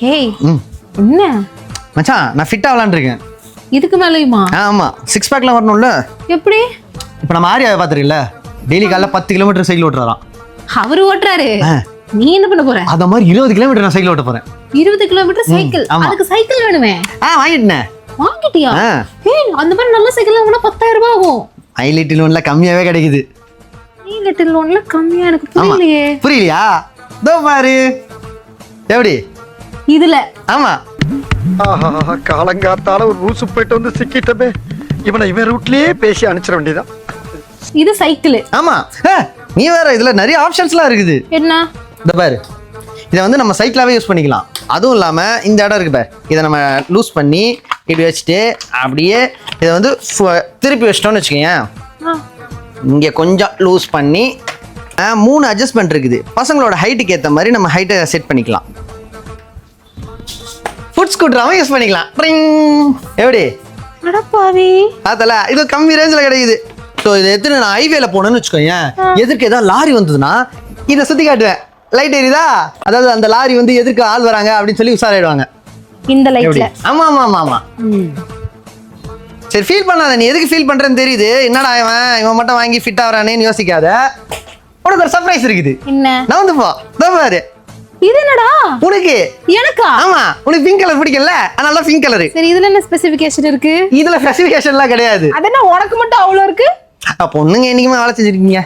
Hey ம் என்ன மச்சான் நான் ஃபிட் ஆகலான்னு இருக்கேன். இதுக்கு மேலேயுமா? ஆமாம், 6 பேக்லாம் வரணும்ல. எப்படி? இப்போ நம்ம ஆரியாவை பார்த்துருக்கல, டெய்லி காலைல 10 கிலோமீட்டர் சைக்கிள் ஓட்டுறாராம். அவரு ஓட்டுறாரு, ஆ. நீ என்ன பண்ண போற? அத மாதிரி 20 கிலோமீட்டர் நான் சைக்கிள் ஓட்ட போறேன். 20 கிலோமீட்டர் சைக்கிள்? ஆமா. அதுக்கு சைக்கிள் வேணுமே. வாங்கிட்டேன். வாங்கிட்டியா? ஆ. ஏய் அந்த மாதிரி நல்ல சைக்கிள் வாங்கினா 10,000 ரூபாய் ஆகும். ஹைலைட் லோன்ல கம்மியாவே கிடைக்குது. நீ லிட்டில் லோன்ல கம்மியா? எனக்கு புரியலையே. புரியலையா? இதோ பாரு எப்படி இதுல. ஆமா. ஆஹா, காலங்காத்தால ஒரு ரூசு போயிட்டு வந்து சிக்கிட்டமே. இவன் ரூட்லயே பேசி அனுப்பிச்சிட வேண்டியதான். இது சைக்கிள். ஆமா. நீ வேற, இதுல நிறைய ஆப்ஷன்ஸ்லாம் இருக்குது. என்ன? இந்த பாரு, இதை வந்து நம்ம சைக்கிளாவே யூஸ் பண்ணிக்கலாம். அதுவும் இல்லாம இந்த இடம் இருக்கு பாரு, இதை நம்ம லூஸ் பண்ணி இப்படி வச்சுட்டு அப்படியே இதை வந்து திருப்பி வச்சிட்டோம்னு வச்சுக்கோங்க. இங்கே கொஞ்சம் லூஸ் பண்ணி 3 அட்ஜஸ்ட்மெண்ட் இருக்குது. பசங்களோட ஹைட்டுக்கு ஏற்ற மாதிரி நம்ம ஹைட்டை செட் பண்ணிக்கலாம். ஃபுட் ஸ்கூட்டராகவும் யூஸ் பண்ணிக்கலாம். எப்படி அடப்பாவி, அதல இது கம்மி ரேஞ்சில் கிடைக்குது. ஸோ இதை எடுத்து நான் ஹைவேல போனேன்னு வச்சுக்கோங்க, எதிர்க்கு ஏதாவது லாரி வந்ததுன்னா இதை சுற்றி காட்டுவேன். லைட் எரியுதா, அதாவது அந்த லாரி வந்து எதிர்க்கு ஆள் வராங்க அப்படின்னு சொல்லி உஷாராயிடுவாங்க இந்த லைட்ல. ஆமா ஆமா ஆமா ஆமா. சரி ஃபீல் பண்ணாத, நீ எதுக்கு ஃபீல் பண்றேன்னு தெரியுது. என்னடா இவன் மட்டும் வாங்கி ஃபிட் ஆகிறானேன்னு யோசிக்காத. உனக்கு ஒரு சர்ப்ரைஸ் இருக்குது. என்ன? நான் வந்து போ, இதோ பாரு. இது என்னடா உனக்கு? எனக்கா? ஆமா, உனக்கு பிங்க் கலர் பிடிக்கல, அதனால பிங்க் கலர். சரி, இதுல என்ன ஸ்பெசிஃபிகேஷன் இருக்கு? இதுல ஸ்பெசிஃபிகேஷன்லாம் கிடையாது. அது என்ன உனக்கு மட்டும் அவ்வளோ இருக்கு? பொண்ணுங்க என்னைக்குமே வேலை செஞ்சிருக்கீங்க.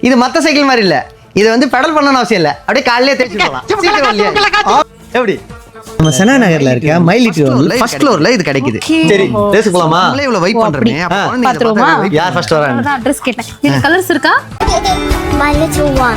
இது மத்த சைக்கிள் மாதிரி இல்ல, இது வந்து பெடல் பண்ணணும் அவசியம் இல்ல, அப்படியே காலையிலே தேய்ச்சி போகலாம். எப்படி? நம்ம செனா நகர்ல இருக்க மைலிட் ஃபர்ஸ்ட் ஃப்ளோர்ல இது கிடைக்குது. சரி பேச போலாமா? நம்மளே இவ்வளவு வெயிட் பண்றோமே, அப்ப குழந்தைங்க பாத்துருவோமா? யார் ஃபர்ஸ்ட் வராங்க? அட்ரஸ் கேட்டேன். இந்த கலர்ஸ் இருக்கா? My little one.